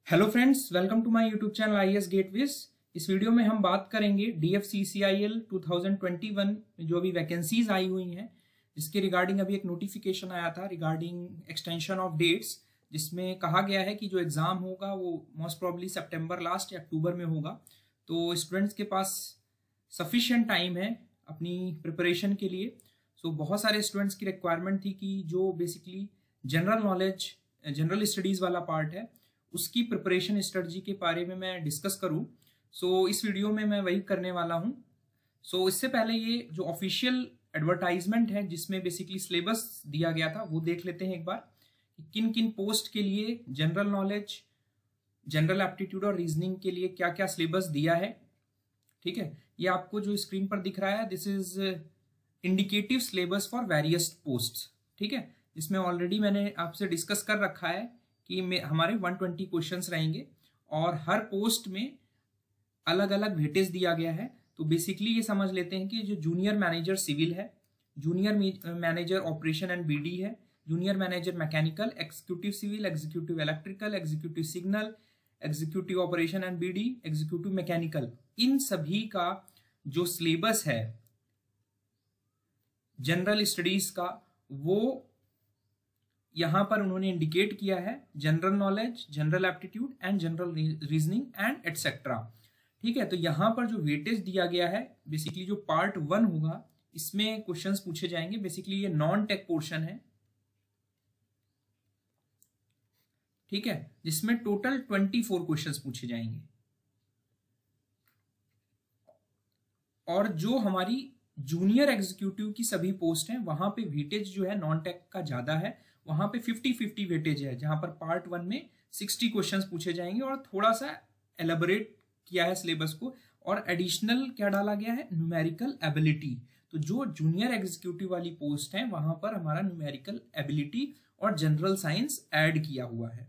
Hello friends, welcome to my YouTube channel IAS gateways. इस video में हम बात करेंगे डीएफसीसीआईएल 2021 में जो अभी वैकेंसीज आई हुई हैं, जिसके रिगार्डिंग अभी एक नोटिफिकेशन आया था रिगार्डिंग एक्सटेंशन ऑफ डेट्स, जिसमें कहा गया है कि जो एग्जाम होगा वो मोस्ट प्रॉब्ली सितंबर लास्ट या अक्टूबर में होगा। तो स्टूडेंट्स के पास सफिशिएंट टाइम है अपनी प्रिपरेशन के लिए। सो बहुत सारे स्टूडेंट्स की रिक्वायरमेंट थी कि जो basically general knowledge, general studies वाला पार्ट है, उसकी प्रिपरेशन स्ट्रेटजी के बारे में मैं डिस्कस करूं। सो इस वीडियो में मैं वही करने वाला हूं। सो इससे पहले ये जो ऑफिशियल एडवर्टाइजमेंट है जिसमें बेसिकली सिलेबस दिया गया था वो देख लेते हैं एक बार, किन किन पोस्ट के लिए जनरल नॉलेज, जनरल एप्टीट्यूड और रीजनिंग के लिए क्या क्या सिलेबस दिया है। ठीक है, ये आपको जो स्क्रीन पर दिख रहा है, this is indicative syllabus for various post. ठीक है, इसमें ऑलरेडी मैंने आपसे डिस्कस कर रखा है कि हमारे 120 क्वेश्चंस रहेंगे और हर पोस्ट में अलग अलग वेटेज दिया गया है। तो बेसिकली ये समझ लेते हैं कि जो जूनियर मैनेजर सिविल है, junior manager operation and BD है, junior manager mechanical, executive civil, executive electrical, executive signal, executive operation and BD, executive mechanical, इन सभी का जो सिलेबस है जनरल स्टडीज का, वो यहां पर उन्होंने इंडिकेट किया है general knowledge, general aptitude and general reasoning and etcetera. ठीक है, तो यहां पर जो वेटेज दिया गया है, बेसिकली जो पार्ट 1 होगा इसमें क्वेश्चंस पूछे जाएंगे। बेसिकली ये नॉन टेक पोर्शन है, ठीक है, जिसमें टोटल 24 क्वेश्चंस पूछे जाएंगे। और जो हमारी जूनियर एग्जीक्यूटिव की सभी पोस्ट हैं वहां पे वेटेज जो है नॉन टेक का ज्यादा है, वहां पे 50-50 वेटेज है, जहां पर पार्ट 1 में 60 क्वेश्चंस पूछे जाएंगे और थोड़ा सा एलेबोरेट किया है सिलेबस को, और एडिशनल क्या डाला गया है, न्यूमेरिकल एबिलिटी। तो जो जूनियर एग्जीक्यूटिव वाली पोस्ट है वहां पर हमारा न्यूमेरिकल एबिलिटी और जनरल साइंस ऐड किया हुआ है।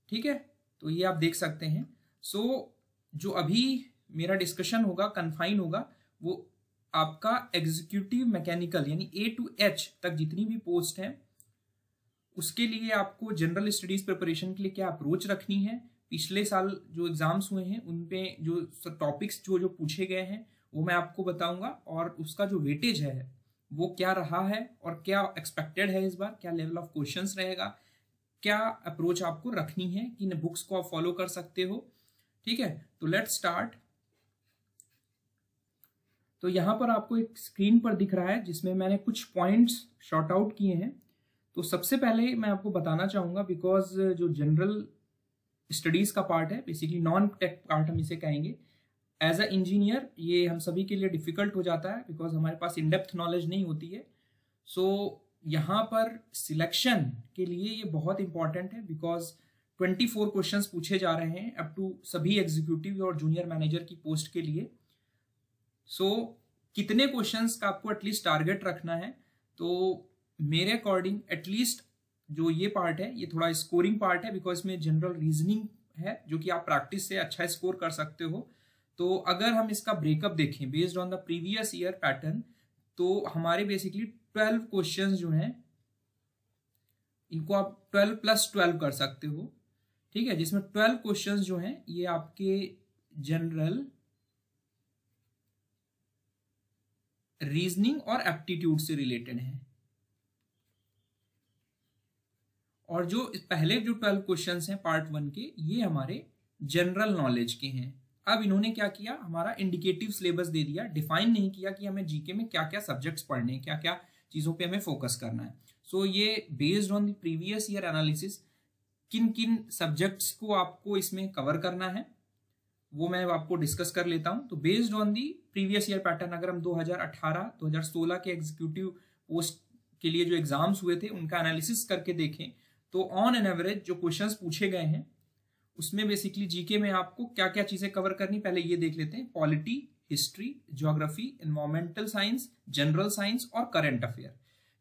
ठीक है, तो ये आप देख सकते हैं। सो जो अभी मेरा डिस्कशन होगा, कन्फाइन होगा, वो आपका एग्जीक्यूटिव मैकेनिकल यानी A to H तक जितनी भी पोस्ट हैं उसके लिए आपको जनरल स्टडीज प्रिपरेशन के लिए क्या अप्रोच रखनी है। पिछले साल जो एग्जाम्स हुए हैं उन पे जो टॉपिक्स जो पूछे गए हैं वो मैं आपको बताऊंगा, और उसका जो वेटेज है वो क्या रहा है और क्या एक्सपेक्टेड है इस बार, क्या लेवल ऑफ क्वेश्चंस रहेगा, क्या अप्रोच आपको रखनी है, किन बुक्स को आप फॉलो कर सकते हो। ठीक है, तो लेट्स स्टार्ट। तो यहां पर आपको एक स्क्रीन पर दिख रहा है जिसमें मैंने कुछ पॉइंट्स शॉर्ट आउट किए हैं। तो सबसे पहले मैं आपको बताना चाहूंगा, बिकॉज जो जनरल स्टडीज का पार्ट है, बेसिकली नॉन टेक पार्ट हम इसे कहेंगे, एज अ इंजीनियर ये हम सभी के लिए डिफिकल्ट हो जाता है बिकॉज हमारे पास इन डेप्थ नॉलेज नहीं होती है। सो यहाँ पर सिलेक्शन के लिए ये बहुत इंपॉर्टेंट है बिकॉज 24 क्वेश्चंस पूछे जा रहे हैं अप टू सभी एग्जीक्यूटिव और जूनियर मैनेजर की पोस्ट के लिए। सो कितने क्वेश्चंस का आपको एटलीस्ट टारगेट रखना है, तो मेरे अकॉर्डिंग एटलीस्ट जो ये पार्ट है ये थोड़ा स्कोरिंग पार्ट है बिकॉज में जनरल रीजनिंग है जो कि आप प्रैक्टिस से अच्छा स्कोर कर सकते हो। तो अगर हम इसका ब्रेकअप देखें based on the previous year pattern, तो हमारे बेसिकली 12 क्वेश्चंस जो हैं इनको आप 12+12 कर सकते हो। ठीक है, जिसमें 12 क्वेश्चंस जो हैं ये आपके जनरल रीजनिंग और एप्टीट्यूड से रिलेटेड है, और जो पहले जो 12 क्वेश्चंस हैं पार्ट 1 के ये हमारे जनरल नॉलेज के हैं। अब इन्होंने क्या किया, हमारा इंडिकेटिव सिलेबस दे दिया, डिफाइन नहीं किया कि हमें जीके में क्या क्या सब्जेक्ट्स पढ़ने हैं, क्या क्या चीजों पे हमें फोकस करना है। सो ये based on the previous year analysis किन किन सब्जेक्ट्स को आपको इसमें कवर करना है वो मैं आपको डिस्कस कर लेता हूं। तो based on the previous year pattern, अगर हम 2018-2016 के एग्जीक्यूटिव पोस्ट के लिए जो एग्जाम्स हुए थे उनका एनालिसिस करके देखें, तो ऑन एन एवरेज जो क्वेश्चंस पूछे गए हैं उसमें बेसिकली जीके में आपको क्या क्या चीजें कवर करनी, पहले ये देख लेते हैं। Polity, history, geography, environmental science, general science और करंट अफेयर।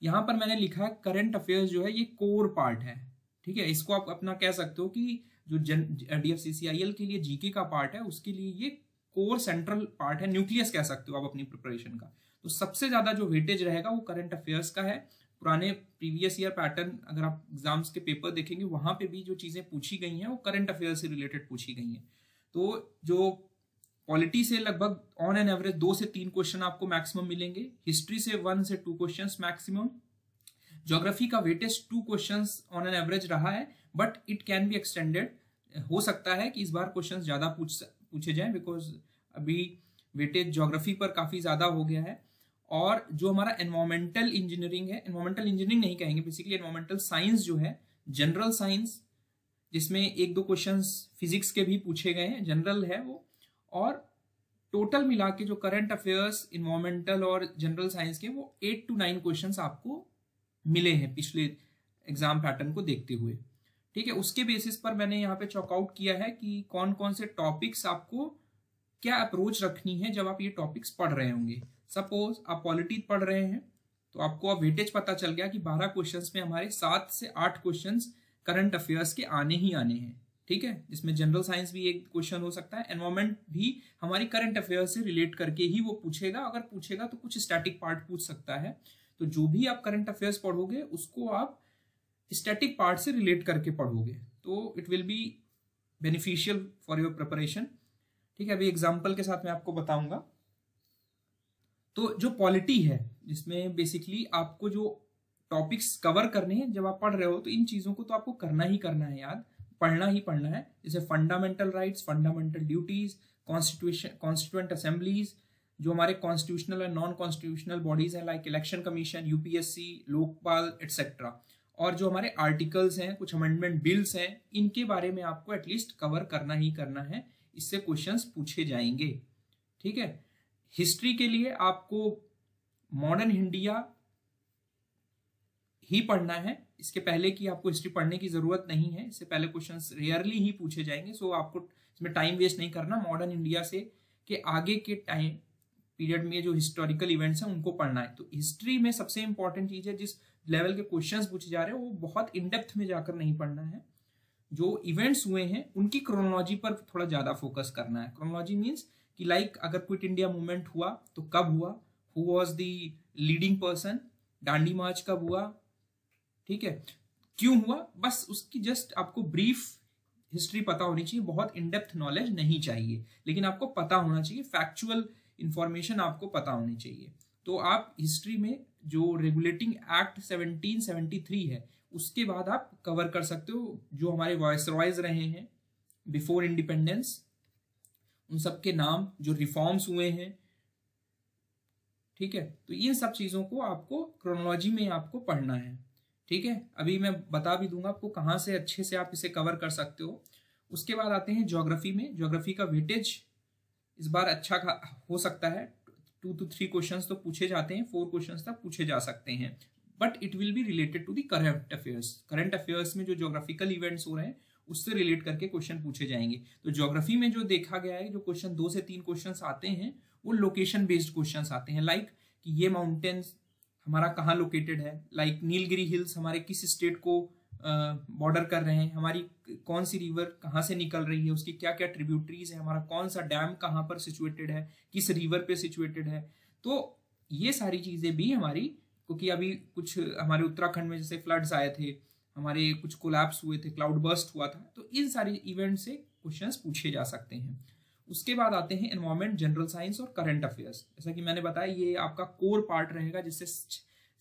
यहां पर मैंने लिखा है करंट अफेयर्स जो है ये कोर पार्ट है। ठीक है, इसको आप अपना कह सकते हो कि जो डीएफसीसीआईएल के लिए जीके का पार्ट है उसके लिए ये कोर सेंट्रल पार्ट है, न्यूक्लियस कह सकते हो आप अपनी प्रिपरेशन का। तो सबसे ज्यादा जो वेटेज रहेगा वो करंट अफेयर्स का है। पुराने प्रीवियस ईयर पैटर्न अगर आप एग्जाम्स के पेपर देखेंगे वहां पे भी जो चीजें पूछी गई हैं वो करंट अफेयर से रिलेटेड पूछी गई हैं। तो जो पॉलिटी से लगभग ऑन एन एवरेज 2 से 3 क्वेश्चन आपको मैक्सिमम मिलेंगे, हिस्ट्री से 1 से 2 क्वेश्चंस मैक्सिमम, ज्योग्राफी का weightage 2 questions on an average रहा है, but it can be extended. हो सकता है कि इस बार क्वेश्चंस ज्यादा पूछे जाएं बिकॉज अभी वेटेज ज्योग्राफी पर काफी ज्यादा हो गया है। और जो हमारा एनवायरमेंटल इंजीनियरिंग है, एनवायरमेंटल इंजीनियरिंग नहीं कहेंगे, बेसिकली एनवायरमेंटल साइंस जो है, जनरल साइंस, जिसमें 1-2 क्वेश्चंस फिजिक्स के भी पूछे गए हैं, जनरल है वो। और टोटल मिला के जो करंट अफेयर्स इन्वायरमेंटल और जनरल साइंस के वो 8 to 9 क्वेश्चंस आपको मिले हैं पिछले एग्जाम पैटर्न को देखते हुए। ठीक है, उसके बेसिस पर मैंने यहाँ पे चॉकआउट किया है कि कौन कौन से टॉपिक्स आपको क्या अप्रोच रखनी है जब आप ये टॉपिक्स पढ़ रहे होंगे। सपोज आप पॉलिटी पढ़ रहे हैं तो आपको अब वेटेज पता चल गया कि 12 क्वेश्चंस में हमारे 7 से 8 क्वेश्चंस करंट अफेयर्स के आने ही आने हैं। ठीक है, जिसमें जनरल साइंस भी एक क्वेश्चन हो सकता है, एनवायरमेंट भी हमारी करंट अफेयर से रिलेट करके ही वो पूछेगा, अगर पूछेगा तो कुछ स्टैटिक पार्ट पूछ सकता है। तो जो भी आप करंट अफेयर्स पढ़ोगे उसको आप स्टैटिक पार्ट से रिलेट करके पढ़ोगे, तो it will be beneficial for your preparation. ठीक है, अभी एग्जाम्पल के साथ मैं आपको बताऊंगा। तो जो पॉलिटी है, जिसमें बेसिकली आपको जो टॉपिक्स कवर करने हैं जब आप पढ़ रहे हो, तो इन चीजों को तो आपको करना ही करना है, याद पढ़ना ही पढ़ना है। जैसे fundamental rights, fundamental duties, constituent assemblies, जो हमारे constitutional and non constitutional bodies हैं like election commission, UPSC, Lokpal etcetera, और जो हमारे आर्टिकल्स हैं, कुछ अमेंडमेंट बिल्स हैं, इनके बारे में आपको एटलीस्ट कवर करना ही करना है, इससे क्वेश्चंस पूछे जाएंगे। ठीक है, हिस्ट्री के लिए आपको मॉडर्न इंडिया ही पढ़ना है, इसके पहले की आपको हिस्ट्री पढ़ने की जरूरत नहीं है, इससे पहले क्वेश्चंस रेयरली ही पूछे जाएंगे, सो आपको इसमें टाइम वेस्ट नहीं करना। मॉडर्न इंडिया से के आगे के टाइम पीरियड में जो हिस्टोरिकल इवेंट्स हैं उनको पढ़ना है। तो हिस्ट्री में सबसे इंपॉर्टेंट चीज है, जिस लेवल के क्वेश्चंस पूछे जा रहे हैं वो बहुत इन डेप्थ में जाकर नहीं पढ़ना है, जो इवेंट्स हुए हैं उनकी क्रोनोलॉजी पर थोड़ा ज्यादा फोकस करना है। क्रोनोलॉजी मीन्स कि लाइक अगर क्विट इंडिया मूवमेंट हुआ तो कब हुआ, who was the leading person, Dandi march कब हुआ, ठीक है, क्यों हुआ, बस उसकी जस्ट आपको ब्रीफ हिस्ट्री पता होनी चाहिए, बहुत इन डेप्थ नॉलेज नहीं चाहिए, लेकिन आपको पता होना चाहिए, फैक्चुअल इंफॉर्मेशन आपको पता होनी चाहिए। तो आप हिस्ट्री में जो रेगुलेटिंग एक्ट 1773 है उसके बाद आप कवर कर सकते हो, जो हमारे वायसरॉयज रहे हैं बिफोर इंडिपेंडेंस, उन सब के नाम, जो रिफॉर्म्स हुए हैं। ठीक है, तो इन सब चीजों को आपको क्रोनोलॉजी में आपको पढ़ना है। ठीक है, अभी मैं बता भी दूंगा आपको कहाँ से अच्छे से आप इसे कवर कर सकते हो। उसके बाद आते हैं ज्योग्राफी में। ज्योग्राफी का वेटेज इस बार अच्छा हो सकता है, 2 to 3 क्वेश्चंस तो पूछे जाते हैं, 4 क्वेश्चंस तक पूछे जा सकते हैं, but it will be related to the current affairs. Current affairs में जो ज्योग्राफिकल इवेंट्स हो रहे हैं उससे रिलेट करके क्वेश्चन पूछे जाएंगे। तो ज्योग्राफी में जो देखा गया है, जो क्वेश्चन 2 से 3 क्वेश्चन आते हैं वो लोकेशन बेस्ड क्वेश्चन आते हैं, लाइक कि ये माउंटेन्स हमारा कहाँ लोकेटेड है, लाइक नीलगिरी हिल्स हमारे किस स्टेट को बॉर्डर कर रहे हैं, हमारी कौन सी रिवर कहाँ से निकल रही है, उसकी क्या क्या ट्रिब्यूटरीज है, हमारा कौन सा डैम कहाँ पर सिचुएटेड है, किस रिवर पे सिचुएटेड है। तो ये सारी चीजें भी हमारी, क्योंकि अभी कुछ हमारे उत्तराखंड में जैसे फ्लड्स आए थे, हमारे कुछ कोलैप्स हुए थे, क्लाउड बर्स्ट हुआ था, तो इन सारी इवेंट से क्वेश्चंस पूछे जा सकते हैं। उसके बाद आते हैं एनवायरमेंट, जनरल साइंस और करंट अफेयर्स। जैसा कि मैंने बताया ये आपका कोर पार्ट रहेगा, जिससे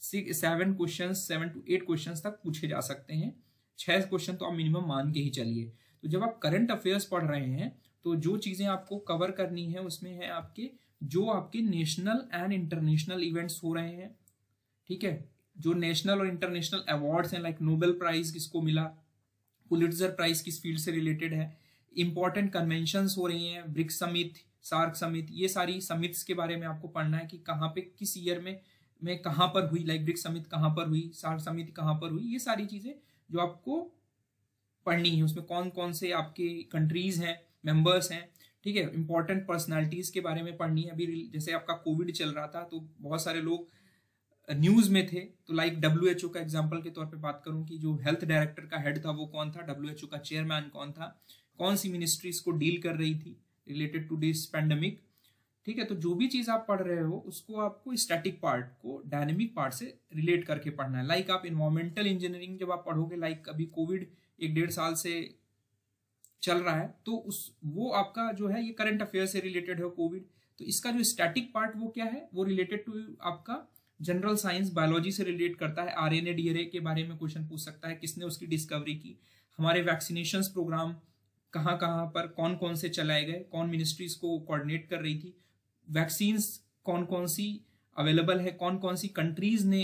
7 to 8 क्वेश्चन तक पूछे जा सकते हैं। 6 क्वेश्चन तो आप मिनिमम मान के ही चलिए। तो जब आप करंट अफेयर्स पढ़ रहे हैं तो जो चीजें आपको कवर करनी है उसमें है आपके जो आपके नेशनल एंड इंटरनेशनल इवेंट्स हो रहे हैं। ठीक है, जो नेशनल और इंटरनेशनल अवार्ड्स हैं, लाइक नोबेल प्राइज किसको मिला, पुलिट्जर प्राइज किस फील्ड से रिलेटेड है, इंपॉर्टेंट कन्वेंशंस हो रही हैं, ब्रिक्स समिट, सार्क समिट, ये सारी समिट्स के बारे में आपको पढ़ना है कि कहाँ पे किस ईयर में कहाँ पर हुई, लाइक ब्रिक्स समिट कहाँ पर हुई, सार्क समिट कहाँ पर हुई, ये सारी चीजें जो आपको पढ़नी है। उसमें कौन कौन से आपके कंट्रीज हैं, मेंबर्स हैं। ठीक है, इंपॉर्टेंट पर्सनालिटीज के बारे में पढ़नी है। अभी जैसे आपका कोविड चल रहा था तो बहुत सारे लोग न्यूज में थे, तो लाइक WHO का एग्जांपल के तौर पे बात करूं कि जो हेल्थ डायरेक्टर का हेड था वो कौन था, WHO का चेयरमैन कौन था, कौन सी मिनिस्ट्री इसको डील कर रही थी रिलेटेड टू दिस पैंडेमिक। ठीक है, तो जो भी चीज आप पढ़ रहे हो उसको आपको स्टैटिक पार्ट को डायनेमिक पार्ट से रिलेट करके पढ़ना है। लाइक आप इन्वायरमेंटल इंजीनियरिंग जब आप पढ़ोगे, लाइक अभी कोविड 1-1.5 साल से चल रहा है, तो वो आपका जो है ये करंट अफेयर से रिलेटेड है कोविड। तो इसका जो स्टैटिक पार्ट वो क्या है, वो रिलेटेड टू आपका जनरल साइंस बायोलॉजी से रिलेट करता है। आरएनए डीएनए के बारे में क्वेश्चन पूछ सकता है, किसने उसकी डिस्कवरी की, हमारे वैक्सीनेशन प्रोग्राम कहाँ कहाँ पर कौन कौन से चलाए गए, कौन मिनिस्ट्रीज को कोऑर्डिनेट कर रही थी, वैक्सीन्स कौन कौन सी अवेलेबल है, कौन कौन सी कंट्रीज ने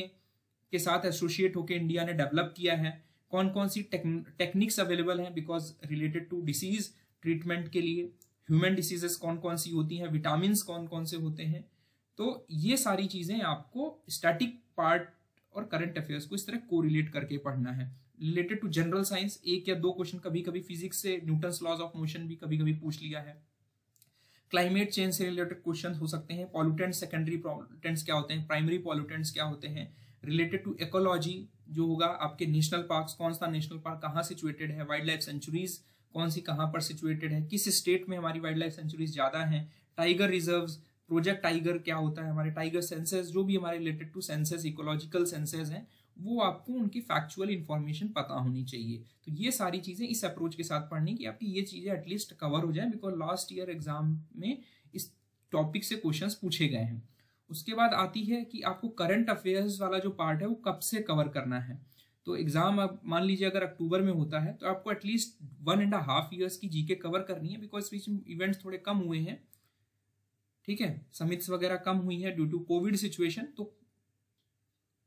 के साथ एसोसिएट होकर इंडिया ने डेवलप किया है, कौन कौन सी टेक्निक्स अवेलेबल हैं because related to disease treatment के लिए, ह्यूमन डिसीजेस कौन कौन सी होती हैं, विटामिन कौन कौन से होते हैं। तो ये सारी चीजें आपको स्टैटिक पार्ट और करंट अफेयर्स को इस तरह कोरिलेट करके पढ़ना है। रिलेटेड टू जनरल साइंस 1 या 2 क्वेश्चन, कभी कभी फिजिक्स से न्यूटन्स लॉज ऑफ मोशन भी कभी कभी पूछ लिया है। क्लाइमेट चेंज से रिलेटेड क्वेश्चन हो सकते हैं। पॉल्यूटेंट्स, सेकेंडरी पॉल्यूटेंट्स क्या होते हैं, प्राइमरी पॉल्यूटेंट्स क्या होते हैं। रिलेटेड टू इकोलॉजी जो होगा, आपके नेशनल पार्क्स, कौन सा नेशनल पार्क कहाँ सिचुएटेड है, वाइल्ड लाइफ सेंचुरीज कौन सी कहाँ पर सिचुएटेड है, किस स्टेट में हमारी वाइल्ड लाइफ सेंचुरीज ज्यादा हैं, टाइगर रिजर्व्स, प्रोजेक्ट टाइगर क्या होता है, हमारे टाइगर सेंसस, जो भी हमारे related to census, ecological census हैं, वो आपको उनकी फैक्चुअल इंफॉर्मेशन पता होनी चाहिए। तो ये सारी चीजें इस अप्रोच के साथ पढ़नी कि आपकी ये चीजें एटलीस्ट कवर हो जाए, बिकॉज लास्ट ईयर एग्जाम में इस टॉपिक से क्वेश्चंस पूछे गए हैं। उसके बाद आती है कि आपको करंट अफेयर्स वाला जो पार्ट है वो कब से कवर करना है। तो एग्जाम अब मान लीजिए अगर अक्टूबर में होता है तो आपको एटलीस्ट 1.5 ईयर्स की जीके कवर करनी है, बिकॉज बीच में इवेंट्स थोड़े कम हुए हैं, ठीक है, समिट्स वगैरह कम हुई है ड्यू टू कोविड सिचुएशन। तो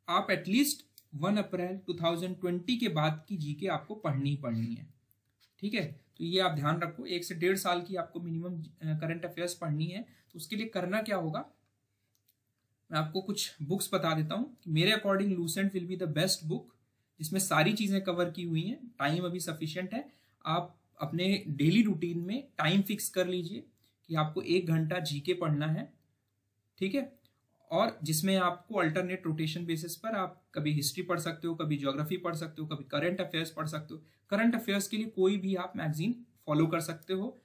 आप एटलीस्ट 1 अप्रैल 2020 के बाद की जीके आपको पढ़नी ही पढ़नी है, ठीक है। तो ये आप ध्यान रखो, 1 से 1.5 साल की आपको मिनिमम करंट अफेयर्स पढ़नी है। तो उसके लिए करना क्या होगा, मैं आपको कुछ बुक्स बता देता हूँ। मेरे according Lucent will be the best book, जिसमें सारी चीजें कवर की हुई हैं। टाइम अभी सफिशिएंट है, आप अपने डेली रूटीन में टाइम फिक्स कर लीजिए कि आपको 1 घंटा जीके पढ़ना है, ठीक है। और जिसमें आपको अल्टरनेट रोटेशन बेसिस पर आप कभी हिस्ट्री पढ़ सकते हो, कभी ज्योग्राफी पढ़ सकते हो, कभी करंट अफेयर्स पढ़ सकते हो। करंट अफेयर्स के लिए कोई भी आप मैगजीन फॉलो कर सकते हो।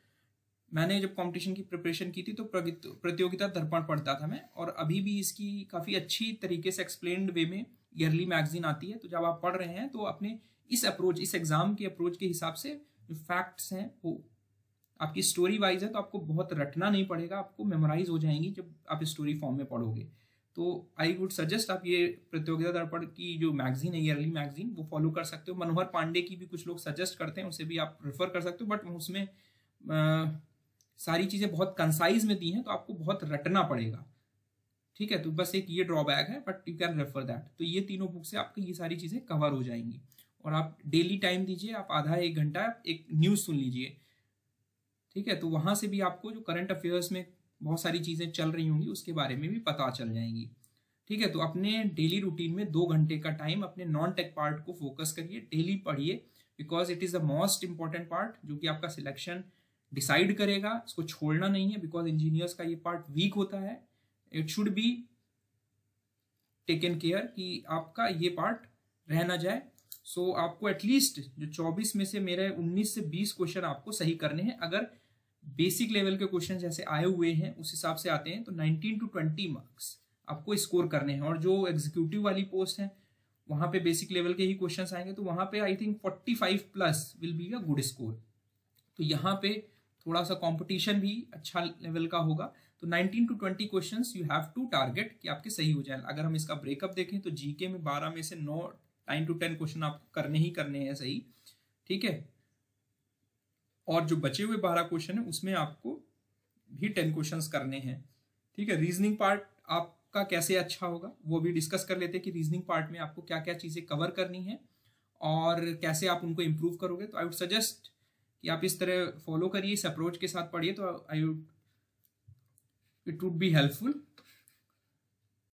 मैंने जब कंपटीशन की प्रिपरेशन की थी तो प्रतियोगिता दर्पण पढ़ता था मैं, और अभी भी इसकी काफ़ी अच्छी तरीके से एक्सप्लेन्ड वे में ईयरली मैगजीन आती है। तो जब आप पढ़ रहे हैं तो अपने इस अप्रोच, इस एग्जाम के अप्रोच के हिसाब से जो फैक्ट्स हैं वो आपकी स्टोरी वाइज है, तो आपको बहुत रटना नहीं पड़ेगा, आपको मेमोराइज हो जाएंगी जब आप स्टोरी फॉर्म में पढ़ोगे। तो आई वुड सजेस्ट आप ये प्रतियोगिता दर्पण की जो मैगजीन है, ईयरली मैगजीन, वो फॉलो कर सकते हो। मनोहर पांडे की भी कुछ लोग सजेस्ट करते हैं, उसे भी आप रेफर कर सकते हो, बट उसमें सारी चीज़ें बहुत कंसाइज में दी हैं, तो आपको बहुत रटना पड़ेगा, ठीक है। तो बस एक ये ड्रॉबैक है, but you can refer that. तो ये तीनों बुक से आपको ये सारी चीज़ें कवर हो जाएंगी। और आप डेली टाइम दीजिए, आप आधा 1 घंटा एक न्यूज़ सुन लीजिए, ठीक है। तो वहाँ से भी आपको जो करंट अफेयर्स में बहुत सारी चीज़ें चल रही होंगी उसके बारे में भी पता चल जाएंगी, ठीक है। तो अपने डेली रूटीन में 2 घंटे का टाइम अपने नॉन टेक पार्ट को फोकस करिए, डेली पढ़िए, because it is the most important part जो कि आपका सिलेक्शन डिसाइड करेगा। इसको छोड़ना नहीं है, बिकॉज इंजीनियर्स का ये पार्ट वीक होता है। It should be taken care कि आपका ये पार्ट रह ना जाए। सो आपको एटलीस्ट जो 24 में से मेरे 19 से 20 क्वेश्चन आपको सही करने हैं। अगर बेसिक लेवल के क्वेश्चन जैसे आए हुए हैं उस हिसाब से आते हैं तो 19 to 20 मार्क्स आपको स्कोर करने हैं। और जो एग्जीक्यूटिव वाली पोस्ट है वहां पे बेसिक लेवल के ही क्वेश्चंस आएंगे, तो वहां पे I think 45+ will be a good score. तो यहाँ पे थोड़ा सा कंपटीशन भी अच्छा लेवल का होगा। तो 19 to 20 questions you have to target कि आपके सही हो जाए। अगर हम इसका ब्रेकअप देखें तो जीके में 12 में से 9 to 10 क्वेश्चन आपको करने ही करने हैं सही, ठीक है। और जो बचे हुए 12 क्वेश्चन है उसमें आपको भी 10 क्वेश्चंस करने हैं, ठीक है। रीजनिंग पार्ट आपका कैसे अच्छा होगा वो भी डिस्कस कर लेते हैं कि रीजनिंग पार्ट में आपको क्या क्या चीज़ें कवर करनी है और कैसे आप उनको इम्प्रूव करोगे। तो आई वुड सजेस्ट कि आप इस तरह फॉलो करिए, इस अप्रोच के साथ पढ़िए, तो इट वुड बी हेल्पफुल।